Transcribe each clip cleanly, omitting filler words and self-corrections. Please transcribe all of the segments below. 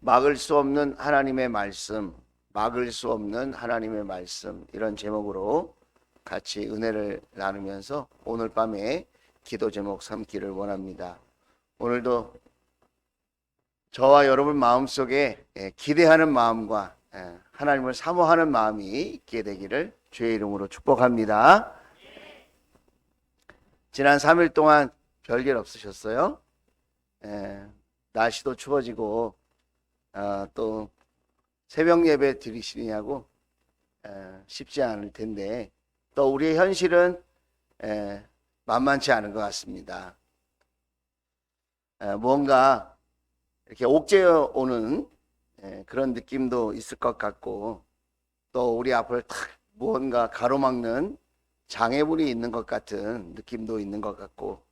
막을 수 없는 하나님의 말씀, 막을 수 없는 하나님의 말씀, 이런 제목으로 같이 은혜를 나누면서 오늘 밤에 기도 제목 삼기를 원합니다. 오늘도 저와 여러분 마음속에 기대하는 마음과 하나님을 사모하는 마음이 있게 되기를 주의 이름으로 축복합니다. 지난 3일 동안 별일 없으셨어요? 날씨도 추워지고 또 새벽 예배 드리시냐고 쉽지 않을 텐데 또 우리의 현실은 만만치 않은 것 같습니다. 뭔가 이렇게 옥죄어 오는 그런 느낌도 있을 것 같고 또 우리 앞을 탁 무언가 가로막는 장애물이 있는 것 같은 느낌도 있는 것 같고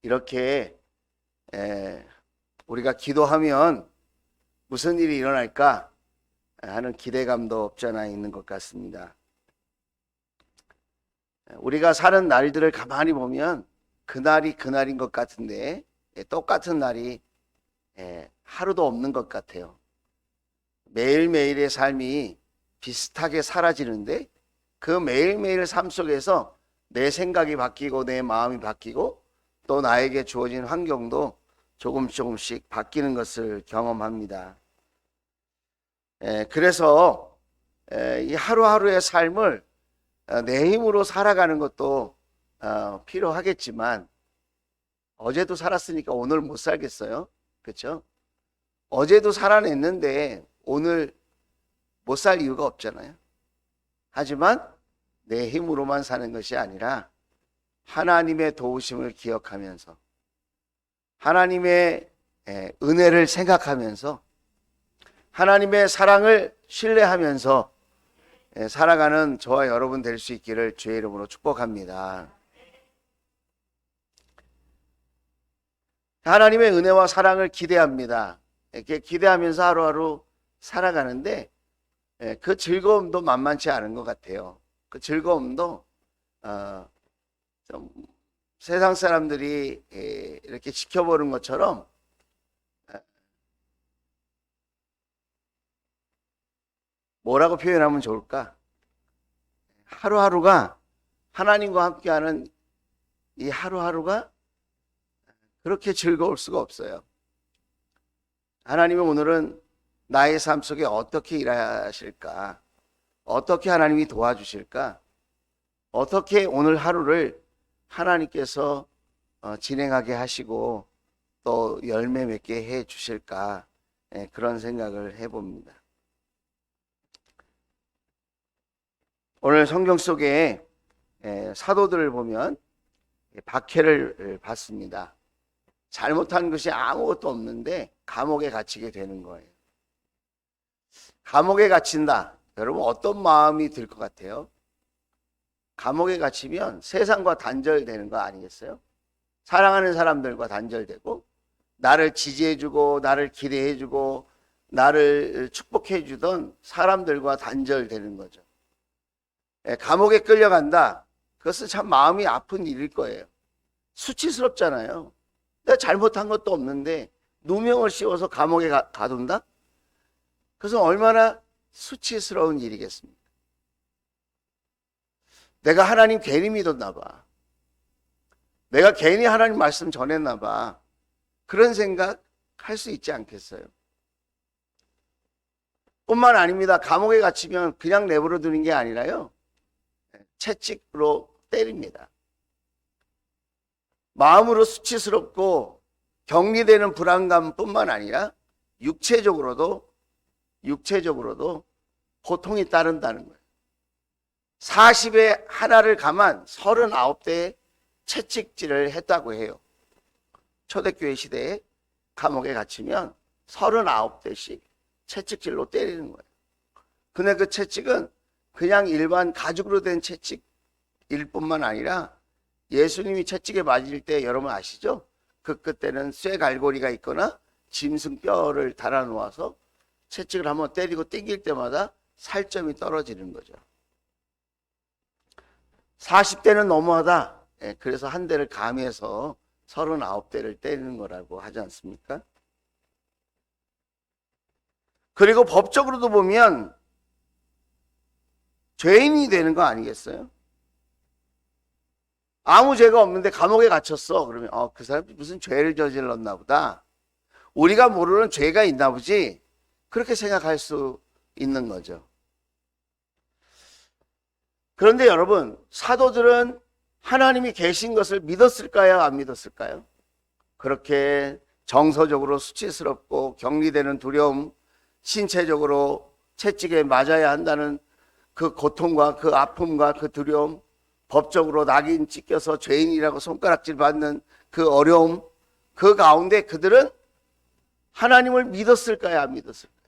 이렇게 우리가 기도하면 무슨 일이 일어날까 하는 기대감도 없지 않아 있는 것 같습니다. 우리가 사는 날들을 가만히 보면 그날이 그날인 것 같은데 똑같은 날이 하루도 없는 것 같아요. 매일매일의 삶이 비슷하게 사라지는데 그 매일매일 삶 속에서 내 생각이 바뀌고 내 마음이 바뀌고 또 나에게 주어진 환경도 조금씩 바뀌는 것을 경험합니다. 그래서 이 하루하루의 삶을 내 힘으로 살아가는 것도 필요하겠지만 어제도 살았으니까 오늘 못 살겠어요? 그렇죠? 어제도 살아냈는데 오늘 못 살 이유가 없잖아요. 하지만 내 힘으로만 사는 것이 아니라 하나님의 도우심을 기억하면서 하나님의 은혜를 생각하면서 하나님의 사랑을 신뢰하면서 살아가는 저와 여러분 될 수 있기를 주의 이름으로 축복합니다. 하나님의 은혜와 사랑을 기대합니다. 이렇게 기대하면서 하루하루 살아가는데 그 즐거움도 만만치 않은 것 같아요. 그 즐거움도 좀 세상 사람들이 이렇게 지켜보는 것처럼 뭐라고 표현하면 좋을까? 하루하루가 하나님과 함께하는 이 하루하루가 그렇게 즐거울 수가 없어요. 하나님은 오늘은 나의 삶 속에 어떻게 일하실까? 어떻게 하나님이 도와주실까? 어떻게 오늘 하루를 하나님께서 진행하게 하시고 또 열매 맺게 해 주실까? 그런 생각을 해봅니다. 오늘 성경 속에 사도들을 보면 박해를 받습니다. 잘못한 것이 아무것도 없는데 감옥에 갇히게 되는 거예요. 감옥에 갇힌다. 여러분 어떤 마음이 들 것 같아요? 감옥에 갇히면 세상과 단절되는 거 아니겠어요? 사랑하는 사람들과 단절되고 나를 지지해주고 나를 기대해주고 나를 축복해주던 사람들과 단절되는 거죠. 감옥에 끌려간다. 그것은 참 마음이 아픈 일일 거예요. 수치스럽잖아요. 내가 잘못한 것도 없는데 누명을 씌워서 감옥에 가둔다? 그것은 얼마나 수치스러운 일이겠습니까? 내가 하나님 괜히 믿었나 봐. 내가 괜히 하나님 말씀 전했나 봐. 그런 생각 할 수 있지 않겠어요? 뿐만 아닙니다. 감옥에 갇히면 그냥 내버려 두는 게 아니라요. 채찍으로 때립니다. 마음으로 수치스럽고 격리되는 불안감뿐만 아니라 육체적으로도 고통이 따른다는 거예요. 40에 하나를 감안 39대의 채찍질을 했다고 해요. 초대교회 시대에 감옥에 갇히면 39대씩 채찍질로 때리는 거예요. 근데 그 채찍은 그냥 일반 가죽으로 된 채찍일 뿐만 아니라 예수님이 채찍에 맞을 때 여러분 아시죠? 그 끝에는 쇠갈고리가 있거나 짐승뼈를 달아 놓아서 채찍을 한번 때리고 땡길 때마다 살점이 떨어지는 거죠. 40대는 너무하다. 그래서 한 대를 감해서 39대를 때리는 거라고 하지 않습니까? 그리고 법적으로도 보면 죄인이 되는 거 아니겠어요? 아무 죄가 없는데 감옥에 갇혔어. 그러면 그 사람이 무슨 죄를 저질렀나 보다. 우리가 모르는 죄가 있나 보지. 그렇게 생각할 수 있는 거죠. 그런데 여러분, 사도들은 하나님이 계신 것을 믿었을까요? 안 믿었을까요? 그렇게 정서적으로 수치스럽고 격리되는 두려움, 신체적으로 채찍에 맞아야 한다는 그 고통과 그 아픔과 그 두려움, 법적으로 낙인 찍혀서 죄인이라고 손가락질 받는 그 어려움, 그 가운데 그들은 하나님을 믿었을까요? 안 믿었을까요?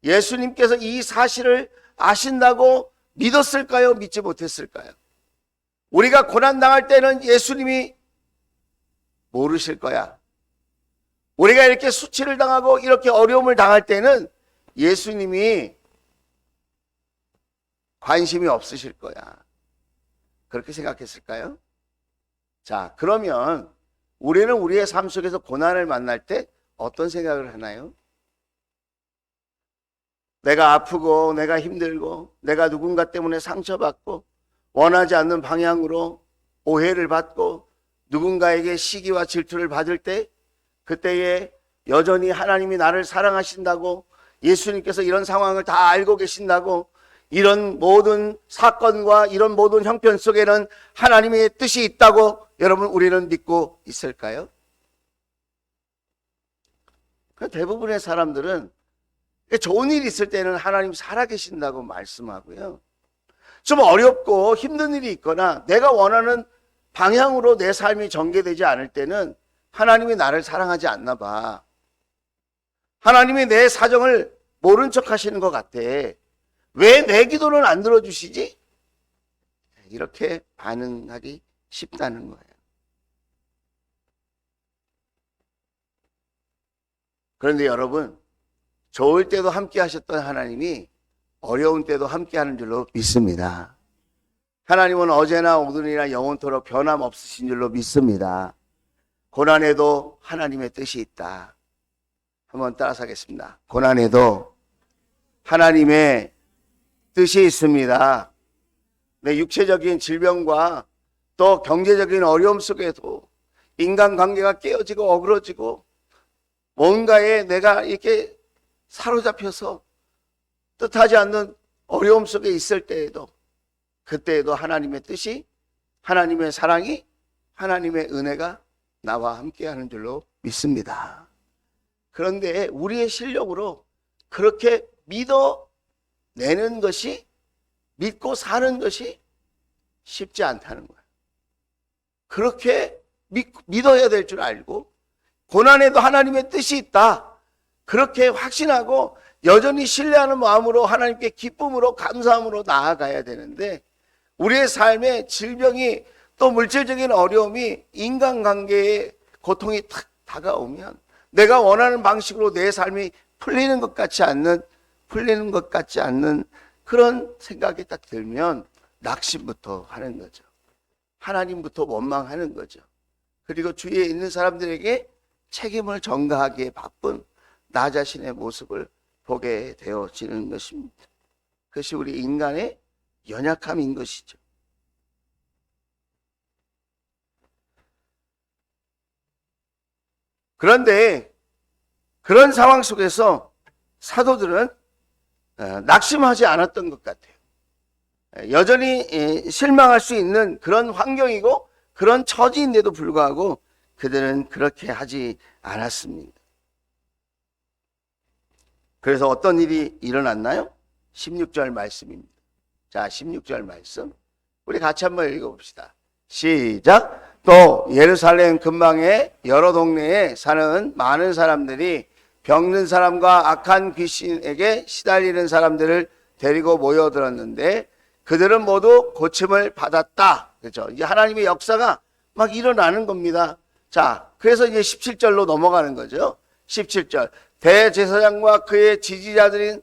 예수님께서 이 사실을 아신다고 믿었을까요? 믿지 못했을까요? 우리가 고난당할 때는 예수님이 모르실 거야. 우리가 이렇게 수치를 당하고 이렇게 어려움을 당할 때는 예수님이 관심이 없으실 거야. 그렇게 생각했을까요? 자, 그러면 우리는 우리의 삶 속에서 고난을 만날 때 어떤 생각을 하나요? 내가 아프고 내가 힘들고 내가 누군가 때문에 상처받고 원하지 않는 방향으로 오해를 받고 누군가에게 시기와 질투를 받을 때 그때에 여전히 하나님이 나를 사랑하신다고 예수님께서 이런 상황을 다 알고 계신다고 이런 모든 사건과 이런 모든 형편 속에는 하나님의 뜻이 있다고 여러분 우리는 믿고 있을까요? 대부분의 사람들은 좋은 일이 있을 때는 하나님 살아계신다고 말씀하고요. 좀 어렵고 힘든 일이 있거나 내가 원하는 방향으로 내 삶이 전개되지 않을 때는 하나님이 나를 사랑하지 않나 봐. 하나님이 내 사정을 모른 척 하시는 것 같아. 왜 내 기도는 안 들어주시지? 이렇게 반응하기 쉽다는 거예요. 그런데 여러분, 좋을 때도 함께 하셨던 하나님이 어려운 때도 함께 하는 줄로 믿습니다. 하나님은 어제나 오늘이나 영원토록 변함없으신 줄로 믿습니다. 고난에도 하나님의 뜻이 있다. 한번 따라서 하겠습니다. 고난에도 하나님의 뜻이 있습니다. 내 육체적인 질병과 또 경제적인 어려움 속에도 인간관계가 깨어지고 어그러지고 뭔가에 내가 이렇게 사로잡혀서 뜻하지 않는 어려움 속에 있을 때에도 그때에도 하나님의 뜻이, 하나님의 사랑이, 하나님의 은혜가 나와 함께하는 줄로 믿습니다. 그런데 우리의 실력으로 그렇게 믿어내는 것이, 믿고 사는 것이 쉽지 않다는 거예요. 그렇게 믿어야 될 줄 알고 고난에도 하나님의 뜻이 있다. 그렇게 확신하고 여전히 신뢰하는 마음으로 하나님께 기쁨으로 감사함으로 나아가야 되는데 우리의 삶에 질병이 또 물질적인 어려움이 인간관계에 고통이 탁 다가오면 내가 원하는 방식으로 내 삶이 풀리는 것 같지 않는 그런 생각이 딱 들면 낙심부터 하는 거죠. 하나님부터 원망하는 거죠. 그리고 주위에 있는 사람들에게 책임을 전가하기에 바쁜 나 자신의 모습을 보게 되어지는 것입니다. 그것이 우리 인간의 연약함인 것이죠. 그런데 그런 상황 속에서 사도들은 낙심하지 않았던 것 같아요. 여전히 실망할 수 있는 그런 환경이고 그런 처지인데도 불구하고 그들은 그렇게 하지 않았습니다. 그래서 어떤 일이 일어났나요? 16절 말씀입니다. 자, 16절 말씀 우리 같이 한번 읽어봅시다. 시작. 또 예루살렘 근방의 여러 동네에 사는 많은 사람들이 병든 사람과 악한 귀신에게 시달리는 사람들을 데리고 모여들었는데 그들은 모두 고침을 받았다. 그렇죠? 이제 하나님의 역사가 막 일어나는 겁니다. 자, 그래서 이제 17절로 넘어가는 거죠. 17절. 대제사장과 그의 지지자들인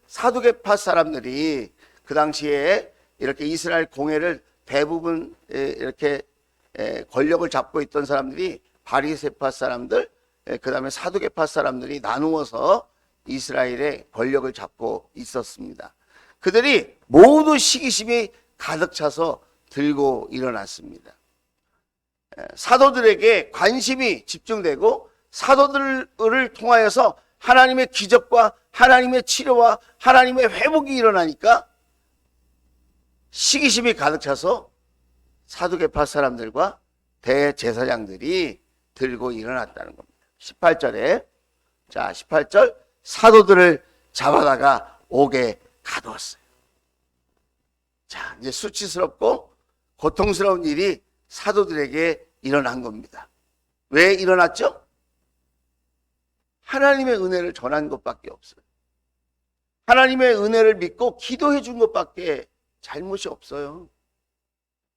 사두개파 사람들이 그 당시에 이렇게 이스라엘 공회를 대부분 이렇게 권력을 잡고 있던 사람들이 바리새파 사람들, 그 다음에 사두개파 사람들이 나누어서 이스라엘의 권력을 잡고 있었습니다. 그들이 모두 시기심이 가득 차서 들고 일어났습니다. 사도들에게 관심이 집중되고 사도들을 통하여서 하나님의 기적과 하나님의 치료와 하나님의 회복이 일어나니까 시기심이 가득 차서 사두개파 사람들과 대제사장들이 들고 일어났다는 겁니다. 18절에 18절 사도들을 잡아다가 옥에 가두었어요. 자, 이제 수치스럽고 고통스러운 일이 사도들에게 일어난 겁니다. 왜 일어났죠? 하나님의 은혜를 전한 것밖에 없어요. 하나님의 은혜를 믿고 기도해 준 것밖에 잘못이 없어요.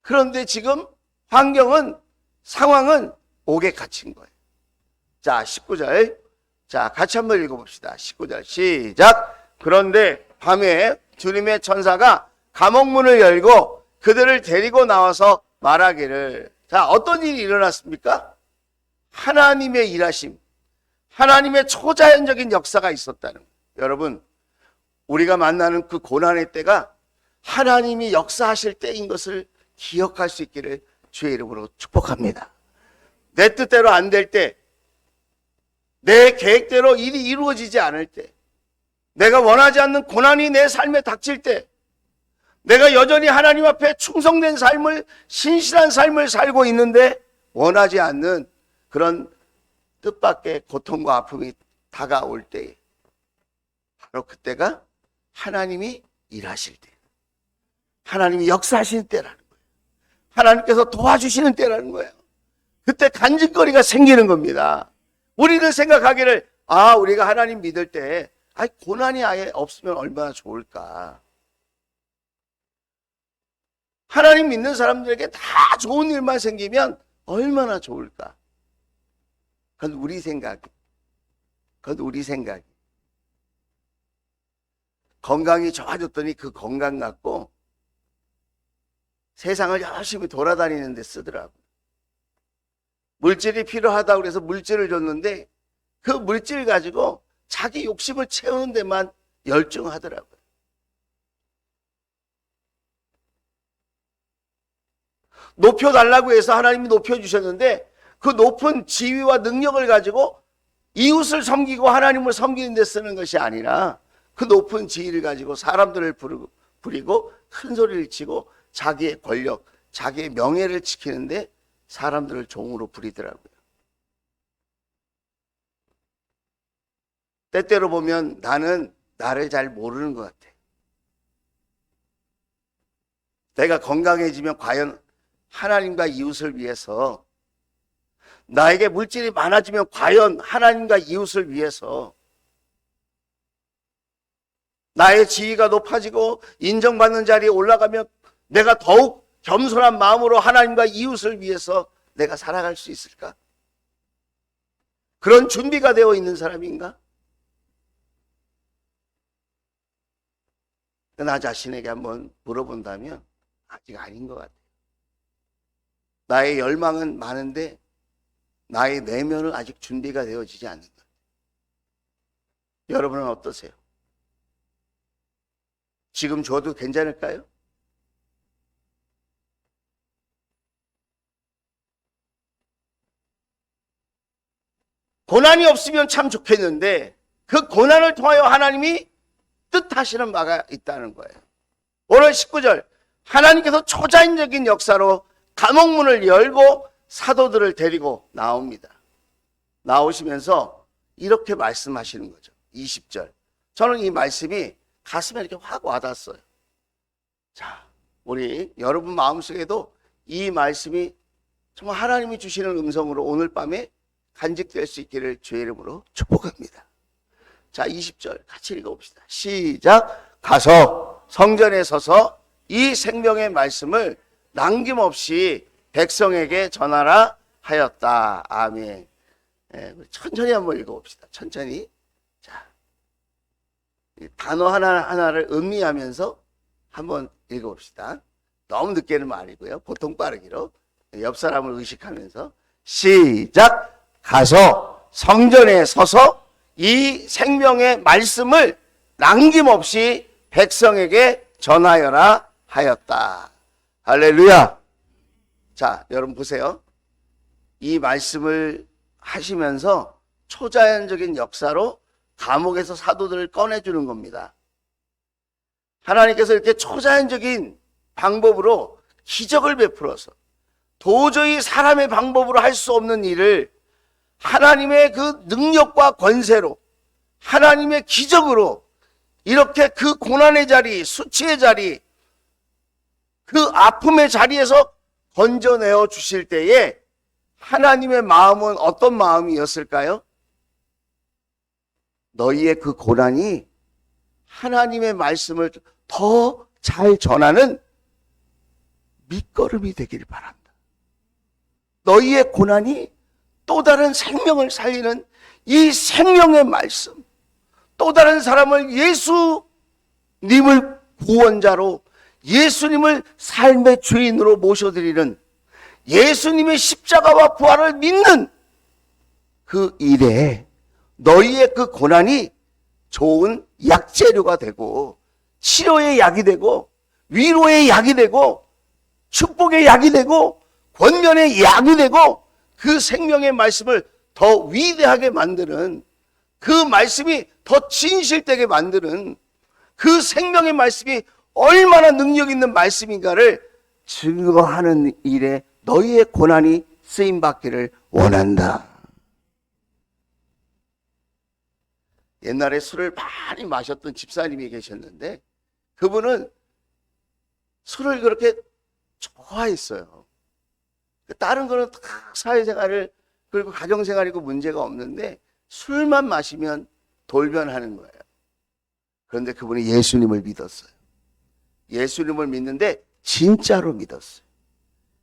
그런데 지금 환경은, 상황은 옥에 갇힌 거예요. 자, 19절. 자, 같이 한번 읽어봅시다. 19절 시작. 그런데 밤에 주님의 천사가 감옥문을 열고 그들을 데리고 나와서 말하기를. 자, 어떤 일이 일어났습니까? 하나님의 일하심, 하나님의 초자연적인 역사가 있었다는 거예요. 여러분, 우리가 만나는 그 고난의 때가 하나님이 역사하실 때인 것을 기억할 수 있기를 주의 이름으로 축복합니다. 내 뜻대로 안 될 때, 내 계획대로 일이 이루어지지 않을 때, 내가 원하지 않는 고난이 내 삶에 닥칠 때, 내가 여전히 하나님 앞에 충성된 삶을, 신실한 삶을 살고 있는데 원하지 않는 그런 뜻밖의 고통과 아픔이 다가올 때, 바로 그때가 하나님이 일하실 때, 하나님이 역사하시는 때라는 거예요. 하나님께서 도와주시는 때라는 거예요. 그때 간직거리가 생기는 겁니다. 우리는 생각하기를, 우리가 하나님 믿을 때 고난이 아예 없으면 얼마나 좋을까. 하나님 믿는 사람들에게 다 좋은 일만 생기면 얼마나 좋을까. 그건 우리 생각이. 건강이 좋아졌더니 그 건강 갖고 세상을 열심히 돌아다니는 데 쓰더라고요. 물질이 필요하다고 그래서 물질을 줬는데 그 물질 가지고 자기 욕심을 채우는 데만 열중하더라고요. 높여달라고 해서 하나님이 높여주셨는데 그 높은 지위와 능력을 가지고 이웃을 섬기고 하나님을 섬기는 데 쓰는 것이 아니라 그 높은 지위를 가지고 사람들을 부리고 큰 소리를 치고 자기의 권력, 자기의 명예를 지키는데 사람들을 종으로 부리더라고요. 때때로 보면 나는 나를 잘 모르는 것 같아. 내가 건강해지면 과연 하나님과 이웃을 위해서, 나에게 물질이 많아지면 과연 하나님과 이웃을 위해서, 나의 지위가 높아지고 인정받는 자리에 올라가면 내가 더욱 겸손한 마음으로 하나님과 이웃을 위해서 내가 살아갈 수 있을까? 그런 준비가 되어 있는 사람인가? 나 자신에게 한번 물어본다면 아직 아닌 것 같아요. 나의 열망은 많은데 나의 내면은 아직 준비가 되어지지 않는 것 같아요. 여러분은 어떠세요? 지금 줘도 괜찮을까요? 고난이 없으면 참 좋겠는데 그 고난을 통하여 하나님이 뜻하시는 바가 있다는 거예요. 오늘 19절 하나님께서 초자연적인 역사로 감옥문을 열고 사도들을 데리고 나옵니다. 나오시면서 이렇게 말씀하시는 거죠. 20절. 저는 이 말씀이 가슴에 이렇게 확 와닿았어요. 자, 우리 여러분 마음속에도 이 말씀이 정말 하나님이 주시는 음성으로 오늘 밤에 간직될 수 있기를 주의 이름으로 축복합니다. 자, 20절 같이 읽어봅시다. 시작. 가서 성전에 서서 이 생명의 말씀을 남김없이 백성에게 전하라 하였다. 아멘. 천천히 한번 읽어봅시다. 천천히. 자, 단어 하나하나를 음미하면서 한번 읽어봅시다. 너무 늦게는 아니고요. 보통 빠르기로. 옆 사람을 의식하면서. 시작. 가서 성전에 서서 이 생명의 말씀을 남김없이 백성에게 전하여라 하였다. 할렐루야. 자, 여러분 보세요. 이 말씀을 하시면서 초자연적인 역사로 감옥에서 사도들을 꺼내주는 겁니다. 하나님께서 이렇게 초자연적인 방법으로 기적을 베풀어서 도저히 사람의 방법으로 할 수 없는 일을 하나님의 그 능력과 권세로, 하나님의 기적으로 이렇게 그 고난의 자리, 수치의 자리, 그 아픔의 자리에서 건져내어 주실 때에 하나님의 마음은 어떤 마음이었을까요? 너희의 그 고난이 하나님의 말씀을 더 잘 전하는 밑거름이 되길 바란다. 너희의 고난이 또 다른 생명을 살리는 이 생명의 말씀, 또 다른 사람을 예수님을 구원자로, 예수님을 삶의 주인으로 모셔드리는, 예수님의 십자가와 부활을 믿는 그 일에 너희의 그 고난이 좋은 약재료가 되고, 치료의 약이 되고, 위로의 약이 되고, 축복의 약이 되고, 권면의 약이 되고, 그 생명의 말씀을 더 위대하게 만드는, 그 말씀이 더 진실되게 만드는, 그 생명의 말씀이 얼마나 능력 있는 말씀인가를 증거하는 일에 너희의 고난이 쓰임받기를 원한다. 옛날에 술을 많이 마셨던 집사님이 계셨는데 그분은 술을 그렇게 좋아했어요. 다른 거는 다 사회생활을 그리고 가정생활이고 문제가 없는데 술만 마시면 돌변하는 거예요. 그런데 그분이 예수님을 믿었어요. 예수님을 믿는데 진짜로 믿었어요.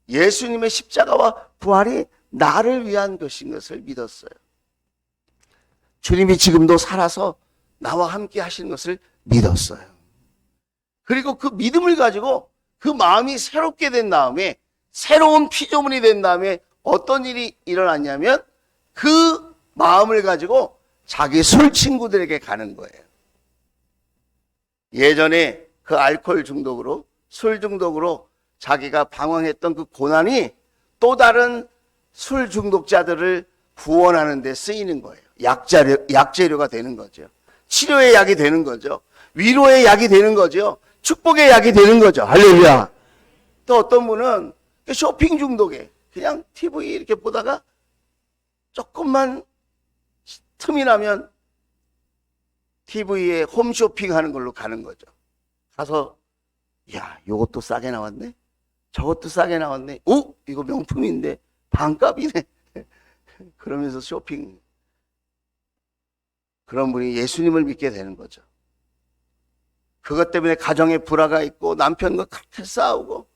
예수님의 십자가와 부활이 나를 위한 것인 것을 믿었어요. 주님이 지금도 살아서 나와 함께 하시는 것을 믿었어요. 그리고 그 믿음을 가지고 그 마음이 새롭게 된 다음에, 새로운 피조물이 된 다음에 어떤 일이 일어났냐면 그 마음을 가지고 자기 술 친구들에게 가는 거예요. 예전에 그 알코올 중독으로, 술 중독으로 자기가 방황했던 그 고난이 또 다른 술 중독자들을 구원하는 데 쓰이는 거예요. 약재료가 되는 거죠. 치료의 약이 되는 거죠. 위로의 약이 되는 거죠. 축복의 약이 되는 거죠. 할렐루야. 또 어떤 분은 쇼핑 중독에 그냥 TV 이렇게 보다가 조금만 틈이 나면 TV에 홈쇼핑 하는 걸로 가는 거죠. 가서 야, 요것도 싸게 나왔네. 저것도 싸게 나왔네. 오, 이거 명품인데 반값이네. 그러면서 쇼핑. 그런 분이 예수님을 믿게 되는 거죠. 그것 때문에 가정에 불화가 있고 남편과 같이 싸우고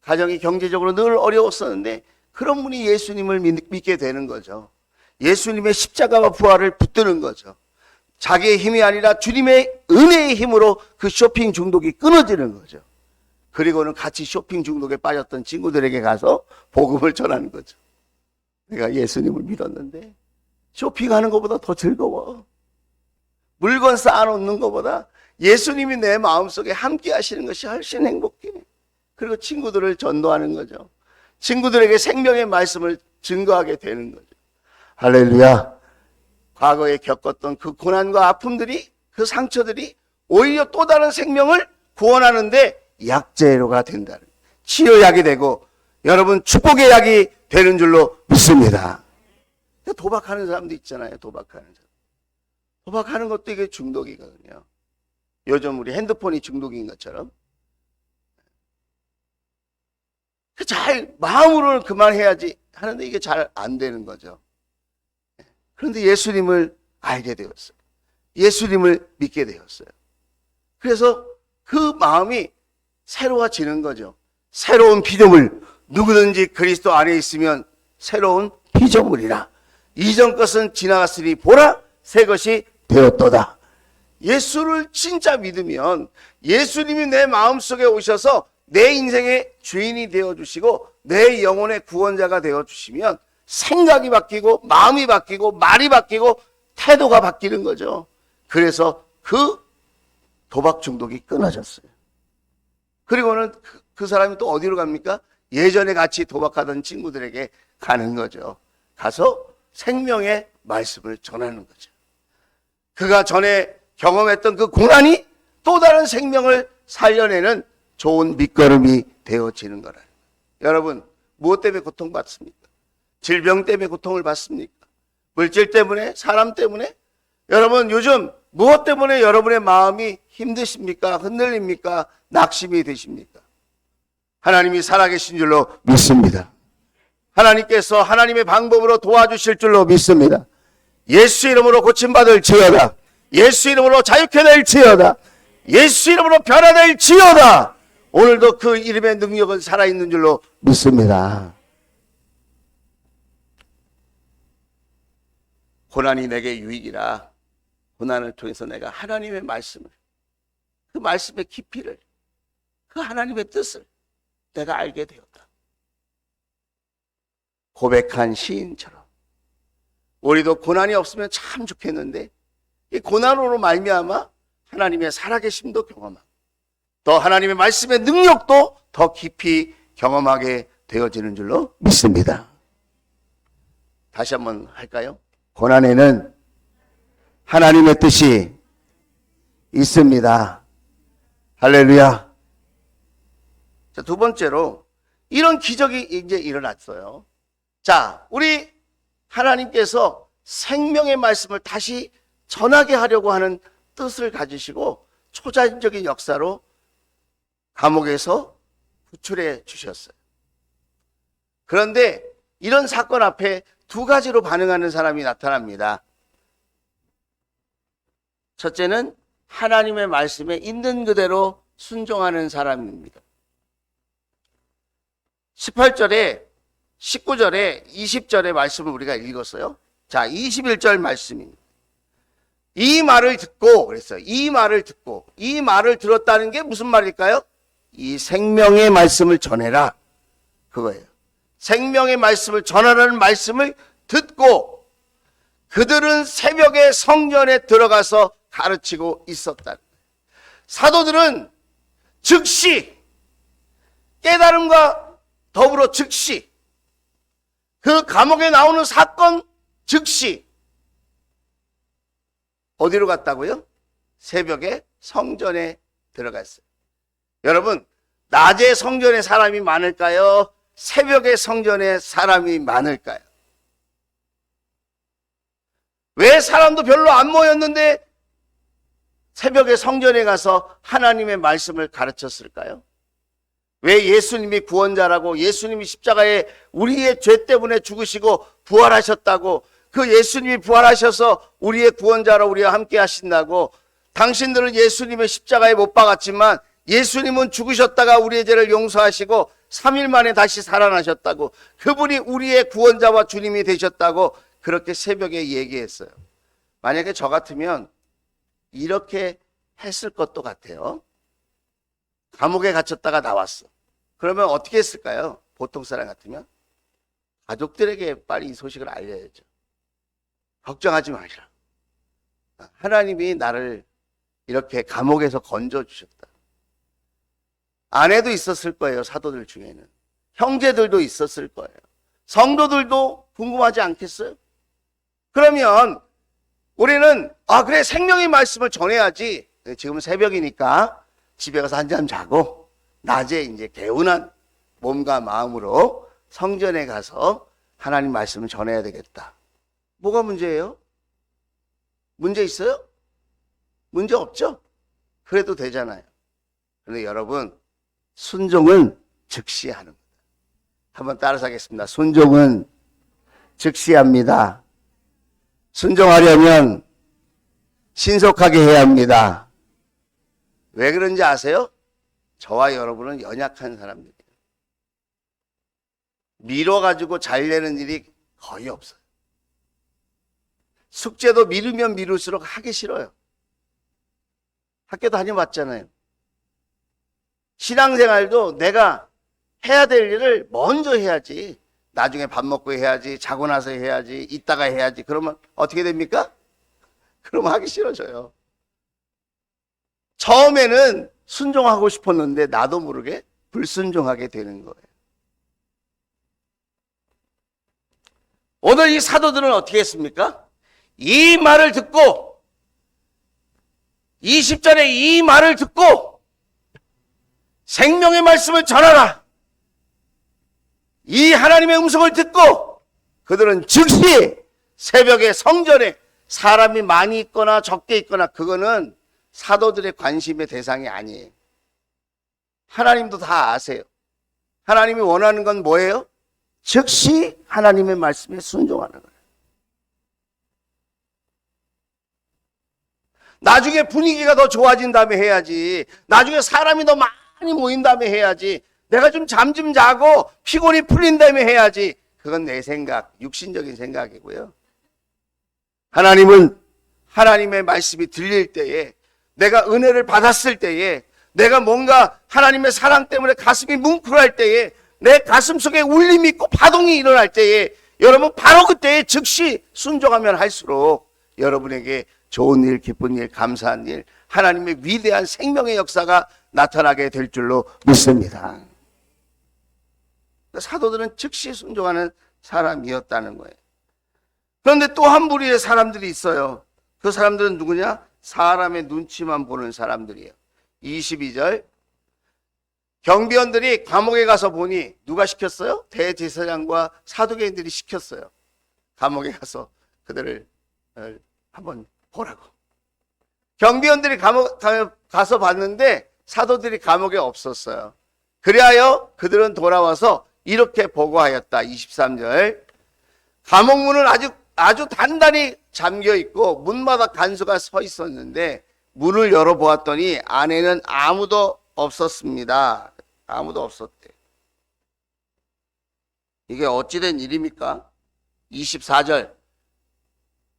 가정이 경제적으로 늘 어려웠었는데 그런 분이 예수님을 믿게 되는 거죠. 예수님의 십자가와 부활을 붙드는 거죠. 자기의 힘이 아니라 주님의 은혜의 힘으로 그 쇼핑 중독이 끊어지는 거죠. 그리고는 같이 쇼핑 중독에 빠졌던 친구들에게 가서 복음을 전하는 거죠. 내가 예수님을 믿었는데 쇼핑하는 것보다 더 즐거워. 물건 쌓아놓는 것보다 예수님이 내 마음속에 함께 하시는 것이 훨씬 행복해. 그리고 친구들을 전도하는 거죠. 친구들에게 생명의 말씀을 증거하게 되는 거죠. 할렐루야. 과거에 겪었던 그 고난과 아픔들이, 그 상처들이 오히려 또 다른 생명을 구원하는데 약재료가 된다는, 치료약이 되고 여러분 축복의 약이 되는 줄로 믿습니다. 도박하는 사람도 있잖아요. 도박하는 사람. 도박하는 것도 이게 중독이거든요. 요즘 우리 핸드폰이 중독인 것처럼. 잘 마음으로는 그만해야지 하는데 이게 잘 안 되는 거죠. 그런데 예수님을 알게 되었어요. 예수님을 믿게 되었어요. 그래서 그 마음이 새로워지는 거죠. 새로운 피조물, 누구든지 그리스도 안에 있으면 새로운 피조물이라. 이전 것은 지나갔으니 보라 새 것이 되었도다. 예수를 진짜 믿으면 예수님이 내 마음속에 오셔서 내 인생의 주인이 되어주시고 내 영혼의 구원자가 되어주시면 생각이 바뀌고 마음이 바뀌고 말이 바뀌고 태도가 바뀌는 거죠. 그래서 그 도박 중독이 끊어졌어요. 그리고는 그 사람이 또 어디로 갑니까? 예전에 같이 도박하던 친구들에게 가는 거죠. 가서 생명의 말씀을 전하는 거죠. 그가 전에 경험했던 그 고난이 또 다른 생명을 살려내는 좋은 밑거름이 되어지는 거라는 거예요. 여러분, 무엇 때문에 고통받습니까? 질병 때문에 고통을 받습니까? 물질 때문에? 사람 때문에? 여러분, 요즘 무엇 때문에 여러분의 마음이 힘드십니까? 흔들립니까? 낙심이 되십니까? 하나님이 살아계신 줄로 믿습니다. 하나님께서 하나님의 방법으로 도와주실 줄로 믿습니다. 예수 이름으로 고침받을지어다. 예수 이름으로 자유케 될지어다. 예수 이름으로 변화될지어다. 오늘도 그 이름의 능력은 살아있는 줄로 믿습니다. 고난이 내게 유익이라. 고난을 통해서 내가 하나님의 말씀을, 그 말씀의 깊이를, 그 하나님의 뜻을 내가 알게 되었다. 고백한 시인처럼 우리도 고난이 없으면 참 좋겠는데, 이 고난으로 말미암아 하나님의 살아계심도 경험하고 또 하나님의 말씀의 능력도 더 깊이 경험하게 되어지는 줄로 믿습니다. 다시 한번 할까요? 고난에는 하나님의 뜻이 있습니다. 할렐루야. 자, 두 번째로 이런 기적이 이제 일어났어요. 자, 우리 하나님께서 생명의 말씀을 다시 전하게 하려고 하는 뜻을 가지시고 초자연적인 역사로 감옥에서 구출해 주셨어요. 그런데 이런 사건 앞에 두 가지로 반응하는 사람이 나타납니다. 첫째는 하나님의 말씀에 있는 그대로 순종하는 사람입니다. 18절에 19절에 20절의 말씀을 우리가 읽었어요. 자, 21절 말씀입니다. 이 말을 듣고 그랬어요. 이 말을 듣고, 이 말을 들었다는 게 무슨 말일까요? 이 생명의 말씀을 전해라, 그거예요. 생명의 말씀을 전하라는 말씀을 듣고 그들은 새벽에 성전에 들어가서 가르치고 있었다. 사도들은 즉시 깨달음과 더불어 즉시 그 감옥에 나오는 사건 즉시 어디로 갔다고요? 새벽에 성전에 들어갔어요. 여러분, 낮에 성전에 사람이 많을까요? 새벽에 성전에 사람이 많을까요? 왜 사람도 별로 안 모였는데 새벽에 성전에 가서 하나님의 말씀을 가르쳤을까요? 왜 예수님이 구원자라고, 예수님이 십자가에 우리의 죄 때문에 죽으시고 부활하셨다고, 그 예수님이 부활하셔서 우리의 구원자로 우리와 함께 하신다고, 당신들은 예수님의 십자가에 못 박았지만 예수님은 죽으셨다가 우리의 죄를 용서하시고 3일 만에 다시 살아나셨다고, 그분이 우리의 구원자와 주님이 되셨다고 그렇게 새벽에 얘기했어요. 만약에 저 같으면 이렇게 했을 것도 같아요. 감옥에 갇혔다가 나왔어. 그러면 어떻게 했을까요? 보통 사람 같으면 가족들에게 빨리 이 소식을 알려야죠. 걱정하지 마시라. 하나님이 나를 이렇게 감옥에서 건져주셨다. 아내도 있었을 거예요. 사도들 중에는 형제들도 있었을 거예요. 성도들도 궁금하지 않겠어요? 그러면 우리는 그래, 생명의 말씀을 전해야지. 지금 새벽이니까 집에 가서 한잠 자고 낮에 이제 개운한 몸과 마음으로 성전에 가서 하나님 말씀을 전해야 되겠다. 뭐가 문제예요? 문제 있어요? 문제 없죠? 그래도 되잖아요. 그런데 여러분, 순종은 즉시 하는 겁니다. 한번 따라서 하겠습니다. 순종은 즉시 합니다. 순종하려면 신속하게 해야 합니다. 왜 그런지 아세요? 저와 여러분은 연약한 사람들이에요. 미뤄가지고 잘 되는 일이 거의 없어요. 숙제도 미루면 미룰수록 하기 싫어요. 학교 다녀봤잖아요. 신앙생활도 내가 해야 될 일을 먼저 해야지, 나중에 밥 먹고 해야지, 자고 나서 해야지, 이따가 해야지, 그러면 어떻게 됩니까? 그럼 하기 싫어져요. 처음에는 순종하고 싶었는데 나도 모르게 불순종하게 되는 거예요. 오늘 이 사도들은 어떻게 했습니까? 이 말을 듣고 20절에 이 말을 듣고 생명의 말씀을 전하라. 이 하나님의 음성을 듣고 그들은 즉시 새벽에 성전에 사람이 많이 있거나 적게 있거나 그거는 사도들의 관심의 대상이 아니에요. 하나님도 다 아세요. 하나님이 원하는 건 뭐예요? 즉시 하나님의 말씀에 순종하는 거예요. 나중에 분위기가 더 좋아진 다음에 해야지. 나중에 사람이 더 많이 모인 다음에 해야지. 내가 좀 잠 좀 자고 피곤이 풀린 다음에 해야지. 그건 내 생각, 육신적인 생각이고요. 하나님은 하나님의 말씀이 들릴 때에, 내가 은혜를 받았을 때에, 내가 뭔가 하나님의 사랑 때문에 가슴이 뭉클할 때에, 내 가슴 속에 울림이 있고 파동이 일어날 때에, 여러분 바로 그때에 즉시 순종하면 할수록 여러분에게 좋은 일, 기쁜 일, 감사한 일, 하나님의 위대한 생명의 역사가 나타나게 될 줄로 믿습니다. 사도들은 즉시 순종하는 사람이었다는 거예요. 그런데 또 한 부류의 사람들이 있어요. 그 사람들은 누구냐? 사람의 눈치만 보는 사람들이에요. 22절, 경비원들이 감옥에 가서 보니 누가 시켰어요? 대제사장과 사두개인들이 시켰어요. 감옥에 가서 그들을 한번 보라고. 경비원들이 감옥 가서 봤는데 사도들이 감옥에 없었어요. 그리하여 그들은 돌아와서 이렇게 보고하였다. 23절, 감옥문은 아주 단단히 잠겨 있고 문마다 간수가 서 있었는데 문을 열어보았더니 안에는 아무도 없었습니다. 아무도 없었대. 이게 어찌된 일입니까? 24절.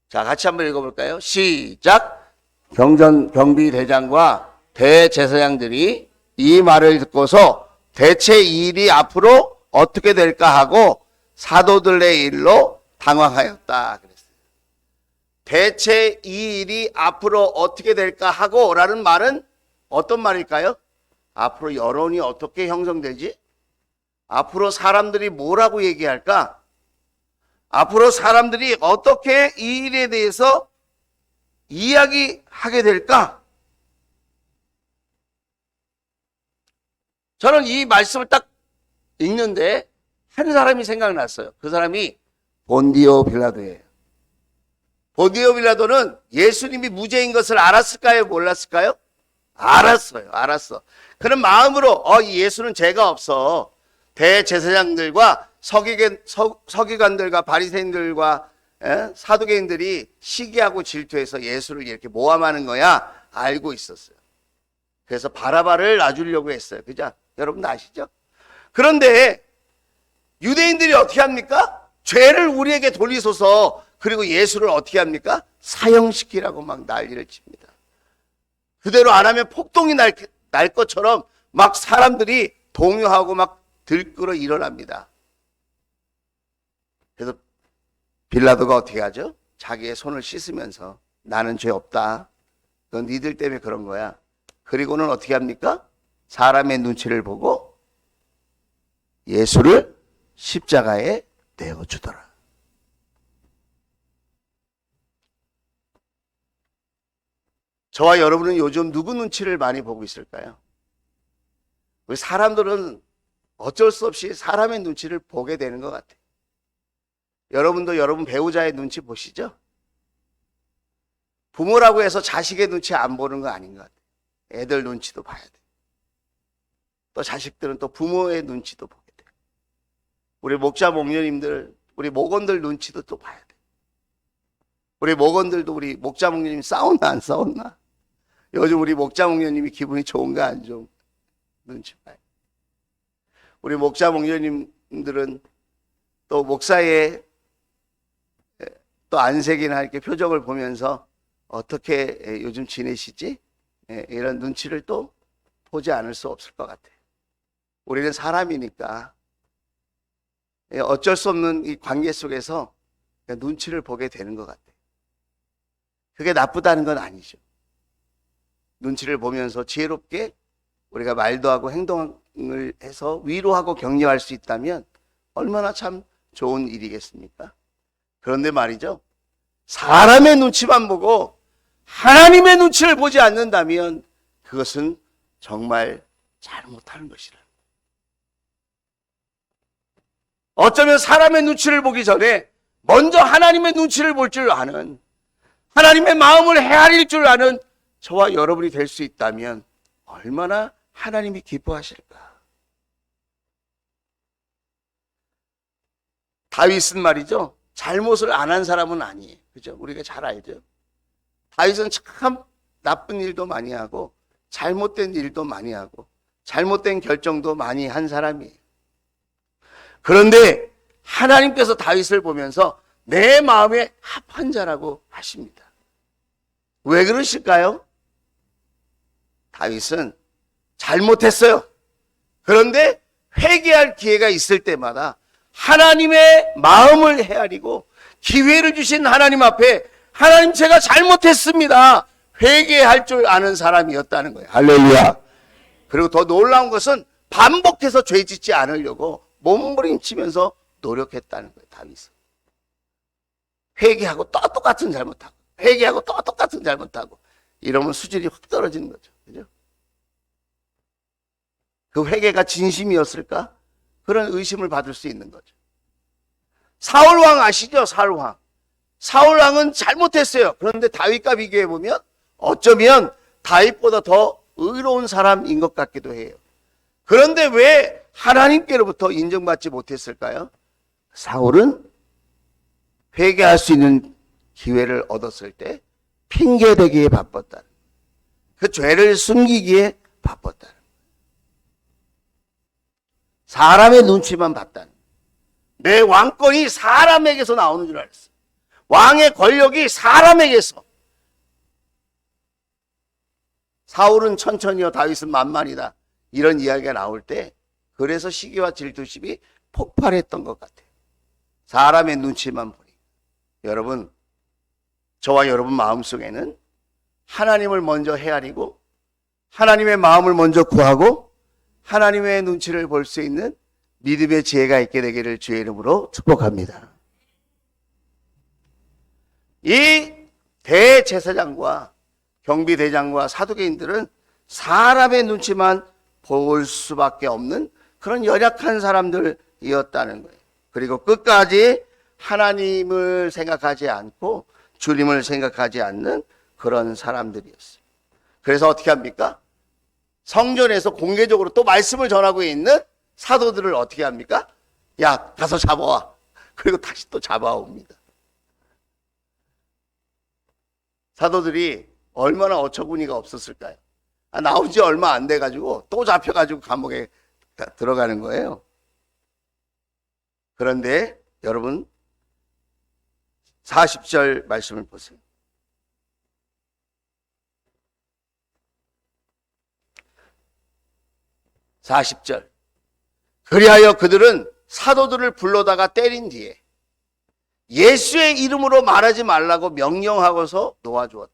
자, 같이 한번 읽어볼까요? 시작. 경비대장과 대제사장들이 이 말을 듣고서 대체 이 일이 앞으로 어떻게 될까 하고 사도들의 일로 당황하였다. 그랬어요. 대체 이 일이 앞으로 어떻게 될까 하고 라는 말은 어떤 말일까요? 앞으로 여론이 어떻게 형성되지? 앞으로 사람들이 뭐라고 얘기할까? 앞으로 사람들이 어떻게 이 일에 대해서 이야기하게 될까? 저는 이 말씀을 딱 읽는데 한 사람이 생각났어요. 그 사람이 본디오 빌라도예요. 본디오 빌라도는 예수님이 무죄인 것을 알았을까요? 몰랐을까요? 알았어요. 알았어. 그런 마음으로 예수는 죄가 없어. 대제사장들과 서기관들과 바리새인들과 사두개인들이 시기하고 질투해서 예수를 이렇게 모함하는 거야 알고 있었어요. 그래서 바라바를 놔주려고 했어요. 그죠? 여러분 아시죠? 그런데 유대인들이 어떻게 합니까? 죄를 우리에게 돌리소서. 그리고 예수를 어떻게 합니까? 사형시키라고 막 난리를 칩니다. 그대로 안 하면 폭동이 날 것처럼 막 사람들이 동요하고 막 들끓어 일어납니다. 그래서 빌라도가 어떻게 하죠? 자기의 손을 씻으면서 나는 죄 없다. 넌 니들 때문에 그런 거야. 그리고는 어떻게 합니까? 사람의 눈치를 보고 예수를 십자가에 내어주더라. 저와 여러분은 요즘 누구 눈치를 많이 보고 있을까요? 우리 사람들은 어쩔 수 없이 사람의 눈치를 보게 되는 것 같아요. 여러분도 여러분 배우자의 눈치 보시죠? 부모라고 해서 자식의 눈치 안 보는 거 아닌 것 같아요. 애들 눈치도 봐야 돼요. 또 자식들은 또 부모의 눈치도 보게 돼요. 우리 목자 목녀님들, 우리 목원들 눈치도 또 봐야 돼요. 우리 목원들도 우리 목자 목녀님 싸웠나 안 싸웠나? 요즘 우리 목자 목녀님이 기분이 좋은가 안 좋은가? 눈치 봐요. 우리 목자 목녀님들은 또 목사의 또 안색이나 이렇게 표정을 보면서 어떻게 요즘 지내시지? 이런 눈치를 또 보지 않을 수 없을 것 같아요. 우리는 사람이니까 어쩔 수 없는 이 관계 속에서 눈치를 보게 되는 것 같아요. 그게 나쁘다는 건 아니죠. 눈치를 보면서 지혜롭게 우리가 말도 하고 행동을 해서 위로하고 격려할 수 있다면 얼마나 참 좋은 일이겠습니까? 그런데 말이죠, 사람의 눈치만 보고 하나님의 눈치를 보지 않는다면 그것은 정말 잘못하는 것이라. 어쩌면 사람의 눈치를 보기 전에 먼저 하나님의 눈치를 볼 줄 아는, 하나님의 마음을 헤아릴 줄 아는 저와 여러분이 될 수 있다면 얼마나 하나님이 기뻐하실까. 다윗은 말이죠, 잘못을 안 한 사람은 아니에요. 그죠? 우리가 잘 알죠. 다윗은 참 나쁜 일도 많이 하고 잘못된 일도 많이 하고 잘못된 결정도 많이 한 사람이에요. 그런데 하나님께서 다윗을 보면서 내 마음에 합한 자라고 하십니다. 왜 그러실까요? 다윗은 잘못했어요. 그런데 회개할 기회가 있을 때마다 하나님의 마음을 헤아리고 기회를 주신 하나님 앞에 하나님, 제가 잘못했습니다, 회개할 줄 아는 사람이었다는 거예요. 할렐루야. 그리고 더 놀라운 것은 반복해서 죄 짓지 않으려고 몸부림치면서 노력했다는 거예요. 다윗은 회개하고 또 똑같은 잘못하고 회개하고 또 똑같은 잘못하고 이러면 수준이 확 떨어지는 거죠. 그죠? 그 회개가 진심이었을까? 그런 의심을 받을 수 있는 거죠. 사울왕 아시죠? 사울왕. 사울왕은 잘못했어요. 그런데 다윗과 비교해 보면 어쩌면 다윗보다 더 의로운 사람인 것 같기도 해요. 그런데 왜 하나님께로부터 인정받지 못했을까요? 사울은 회개할 수 있는 기회를 얻었을 때 핑계대기에 바빴다. 그 죄를 숨기기에 바빴다. 사람의 눈치만 봤다. 내 왕권이 사람에게서 나오는 줄 알았어. 왕의 권력이 사람에게서. 사울은 천천히요, 다윗은 만만이다, 이런 이야기가 나올 때 그래서 시기와 질투심이 폭발했던 것 같아요. 사람의 눈치만 보니. 여러분, 저와 여러분 마음속에는 하나님을 먼저 헤아리고 하나님의 마음을 먼저 구하고 하나님의 눈치를 볼 수 있는 믿음의 지혜가 있게 되기를 주의 이름으로 축복합니다. 이 대제사장과 경비대장과 사두개인들은 사람의 눈치만 볼 수밖에 없는 그런 연약한 사람들이었다는 거예요. 그리고 끝까지 하나님을 생각하지 않고 주님을 생각하지 않는 그런 사람들이었어요. 그래서 어떻게 합니까? 성전에서 공개적으로 또 말씀을 전하고 있는 사도들을 어떻게 합니까? 야, 가서 잡아와. 그리고 다시 또 잡아옵니다. 사도들이 얼마나 어처구니가 없었을까요? 나온 지 얼마 안 돼가지고 또 잡혀가지고 감옥에 들어가는 거예요. 그런데 여러분 40절 말씀을 보세요. 40절. 그리하여 그들은 사도들을 불러다가 때린 뒤에 예수의 이름으로 말하지 말라고 명령하고서 놓아주었다.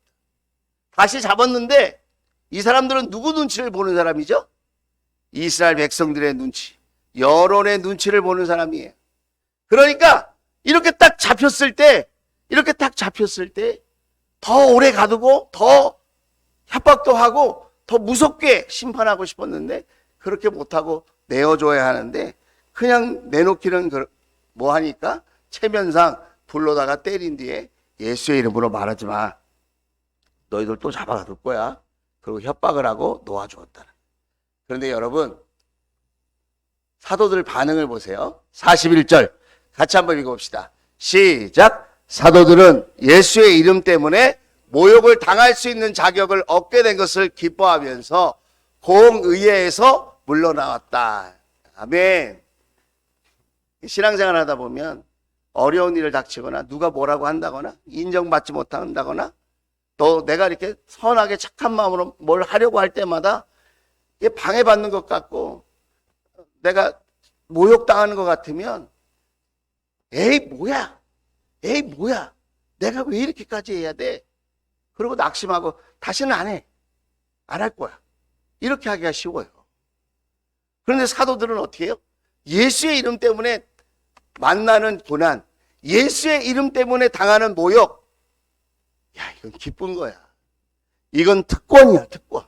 다시 잡았는데 이 사람들은 누구 눈치를 보는 사람이죠? 이스라엘 백성들의 눈치, 여론의 눈치를 보는 사람이에요. 그러니까 이렇게 딱 잡혔을 때 더 오래 가두고 더 협박도 하고 더 무섭게 심판하고 싶었는데 그렇게 못하고 내어줘야 하는데 그냥 내놓기는 뭐 하니까 체면상 불러다가 때린 뒤에 예수의 이름으로 말하지 마. 너희들 또 잡아둘 거야. 그리고 협박을 하고 놓아주었다. 그런데 여러분 사도들 반응을 보세요. 41절 같이 한번 읽어봅시다. 시작. 사도들은 예수의 이름 때문에 모욕을 당할 수 있는 자격을 얻게 된 것을 기뻐하면서 공의회에서 물러나왔다. 아멘. 신앙생활 하다 보면 어려운 일을 닥치거나 누가 뭐라고 한다거나 인정받지 못한다거나 또 내가 이렇게 선하게 착한 마음으로 뭘 하려고 할 때마다 이게 방해받는 것 같고 내가 모욕당하는 것 같으면 에이 뭐야 내가 왜 이렇게까지 해야 돼? 그리고 낙심하고 다시는 안 해. 안 할 거야. 이렇게 하기가 쉬워요. 그런데 사도들은 어떻게 해요? 예수의 이름 때문에 만나는 고난, 예수의 이름 때문에 당하는 모욕. 야, 이건 기쁜 거야. 이건 특권이야, 특권.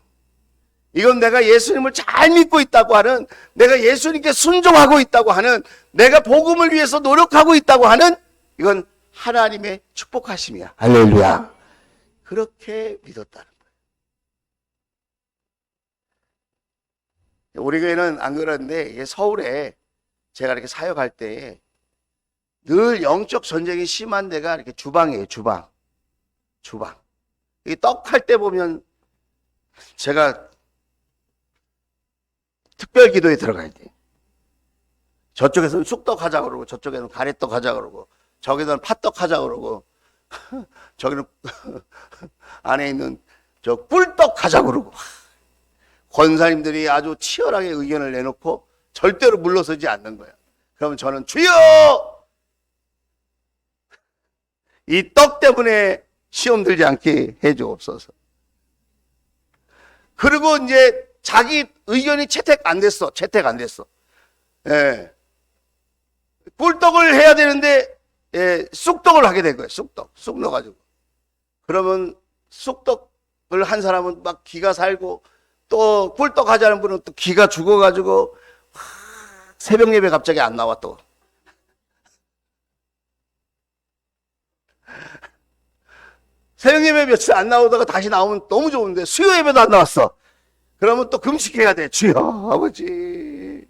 이건 내가 예수님을 잘 믿고 있다고 하는, 내가 예수님께 순종하고 있다고 하는, 내가 복음을 위해서 노력하고 있다고 하는, 이건 하나님의 축복하심이야. 할렐루야. 그렇게 믿었다는 거예요. 우리 교회는 안 그러는데, 서울에 제가 이렇게 사역할 때 늘 영적 전쟁이 심한 데가 이렇게 주방이에요, 주방. 이 떡할 때 보면 제가 특별 기도에 들어가야 돼. 저쪽에서는 쑥떡 하자 그러고, 저쪽에는 가래떡 하자 그러고, 저기는 팥떡 하자 그러고, 저기는 안에 있는 저 꿀떡 하자 그러고. 권사님들이 아주 치열하게 의견을 내놓고 절대로 물러서지 않는 거야. 그러면 저는 주여! 이 떡 때문에 시험 들지 않게 해주옵소서. 그리고 이제 자기 의견이 채택 안 됐어. 예. 꿀떡을 해야 되는데, 예, 쑥떡을 하게 된 거예요. 쑥 넣어가지고. 그러면 쑥떡을 한 사람은 막 기가 살고, 또 꿀떡 하자는 분은 또 기가 죽어가지고, 새벽 예배 갑자기 안 나와 또. 새벽 예배 며칠 안 나오다가 다시 나오면 너무 좋은데 수요 예배도 안 나왔어. 그러면 또 금식해야 돼. 주여 아버지.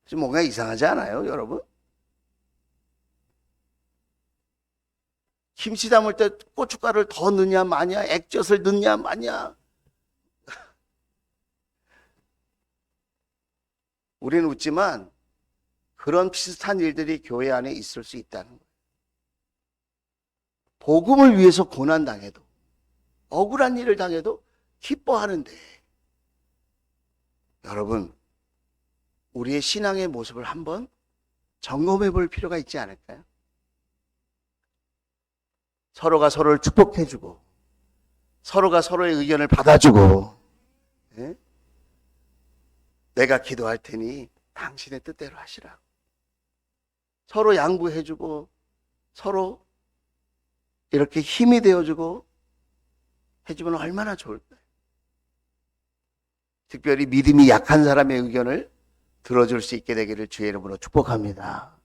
좀 뭔가 이상하지 않아요, 여러분? 김치 담을 때 고춧가루를 더 넣냐 마냐, 액젓을 넣냐 마냐. 우리는 웃지만 그런 비슷한 일들이 교회 안에 있을 수 있다는 거예요. 복음을 위해서 고난당해도, 억울한 일을 당해도 기뻐하는데, 여러분, 우리의 신앙의 모습을 한번 점검해 볼 필요가 있지 않을까요? 서로가 서로를 축복해주고, 서로가 서로의 의견을 받아주고, 예? 내가 기도할 테니 당신의 뜻대로 하시라. 서로 양보해주고, 서로 이렇게 힘이 되어주고 해주면 얼마나 좋을까요? 특별히 믿음이 약한 사람의 의견을 들어줄 수 있게 되기를 주의 이름으로 축복합니다.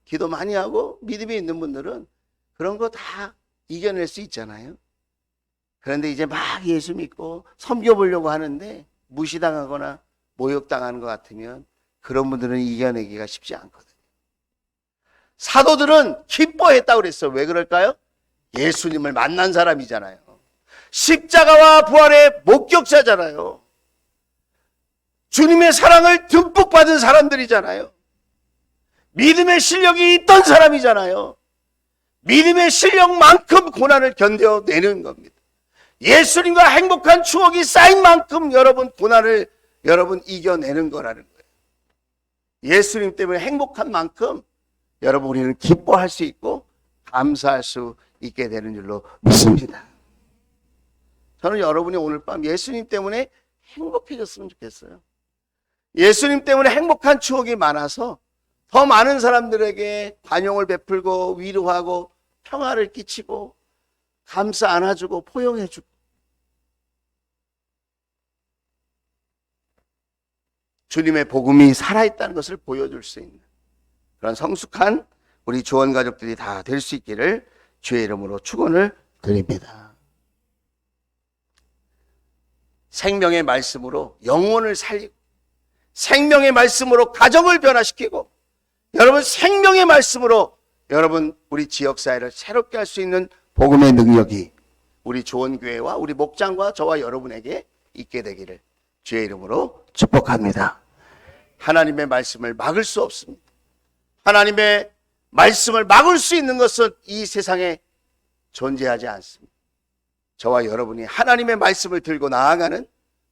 기도 많이 하고 믿음이 있는 분들은 그런 거 다 이겨낼 수 있잖아요. 그런데 이제 막 예수 믿고 섬겨보려고 하는데 무시당하거나 모욕당하는 것 같으면 그런 분들은 이겨내기가 쉽지 않거든요. 사도들은 기뻐했다고 그랬어요. 왜 그럴까요? 예수님을 만난 사람이잖아요. 십자가와 부활의 목격자잖아요. 주님의 사랑을 듬뿍 받은 사람들이잖아요. 믿음의 실력이 있던 사람이잖아요. 믿음의 실력만큼 고난을 견뎌내는 겁니다. 예수님과 행복한 추억이 쌓인 만큼 여러분 고난을 여러분 이겨내는 거라는 거예요. 예수님 때문에 행복한 만큼 여러분 우리는 기뻐할 수 있고 감사할 수 있게 되는 줄로 믿습니다. 저는 여러분이 오늘 밤 예수님 때문에 행복해졌으면 좋겠어요. 예수님 때문에 행복한 추억이 많아서 더 많은 사람들에게 관용을 베풀고 위로하고 평화를 끼치고 감싸 안아주고 포용해주고 주님의 복음이 살아있다는 것을 보여줄 수 있는 그런 성숙한 우리 조원 가족들이 다 될 수 있기를 주의 이름으로 축원을 드립니다. 생명의 말씀으로 영혼을 살리고 생명의 말씀으로 가정을 변화시키고 여러분 생명의 말씀으로 여러분 우리 지역사회를 새롭게 할 수 있는 복음의 능력이 우리 조원교회와 우리 목장과 저와 여러분에게 있게 되기를 주의 이름으로 축복합니다. 하나님의 말씀을 막을 수 없습니다. 하나님의 말씀을 막을 수 있는 것은 이 세상에 존재하지 않습니다. 저와 여러분이 하나님의 말씀을 들고 나아가는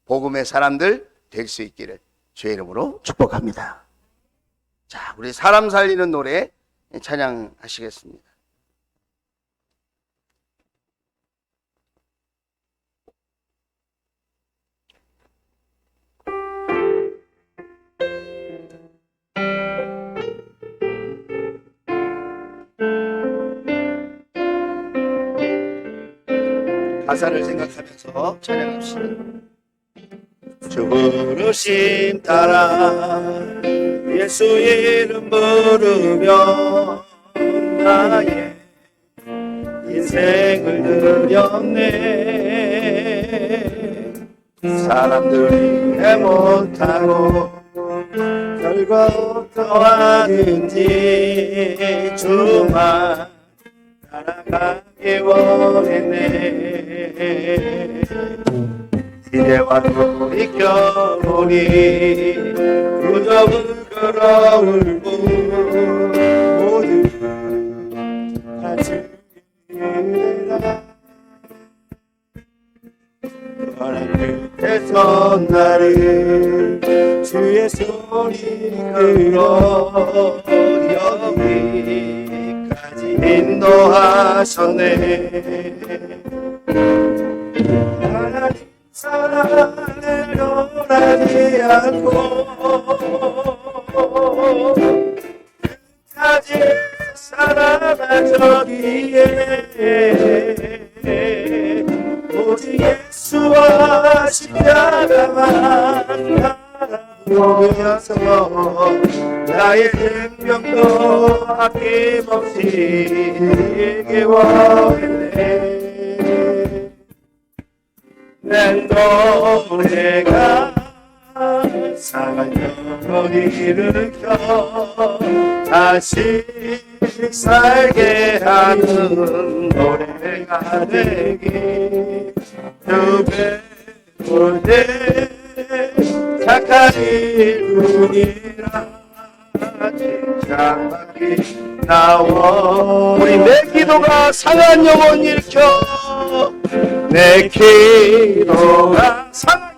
복음의 사람들 될 수 있기를 주의 이름으로 축복합니다. 자, 우리 사람 살리는 노래 찬양하시겠습니다. 가사를 생각하면서 찬양합시다. 주 부르심 따라 예수 이름 부르며 나의 인생을 드렸네. 사람들이 해 못하고 결과 어떠하든지 주만 따라가기 원했네. 이제와 돌이켜보니 그저 부끄러울 뿐 모두 다 주의라. 바람 끝에서 나를 주의 소리 끌어 여기까지 인도하셨네. 하나님 사랑을 변하지 않고 끝까지 살아가셨기에 오직 예수와 십자가만 바라보면서 나의 생명도 아낌없이 길게 원했네. 내 노래가 상한 영혼을 일으켜 다시 살게 하는 노래가 되기. 주배 볼 때 착한 일뿐이라 칭찬받기 나와. 우리 내 기도가 상한 영혼 일으켜, 내 기도가 상한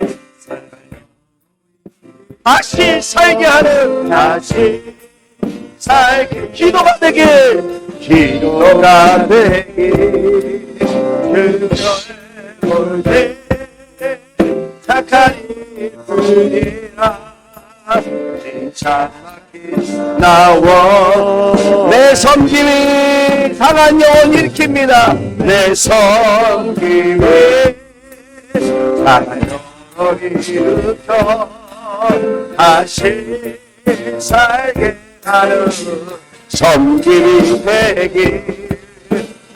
영혼 다시 살게 하는, 다시 살게 기도가 되길, 기도가 되길. 그별 볼 때 착한 일뿐이라 칭찬받기 나와. 내 섬김이 상한 영혼 일으킵니다. 내 섬김이 상한 영혼 일으켜 다시 살게 하는 섬김이 되길.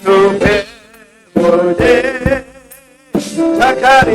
두 배 볼 때 착한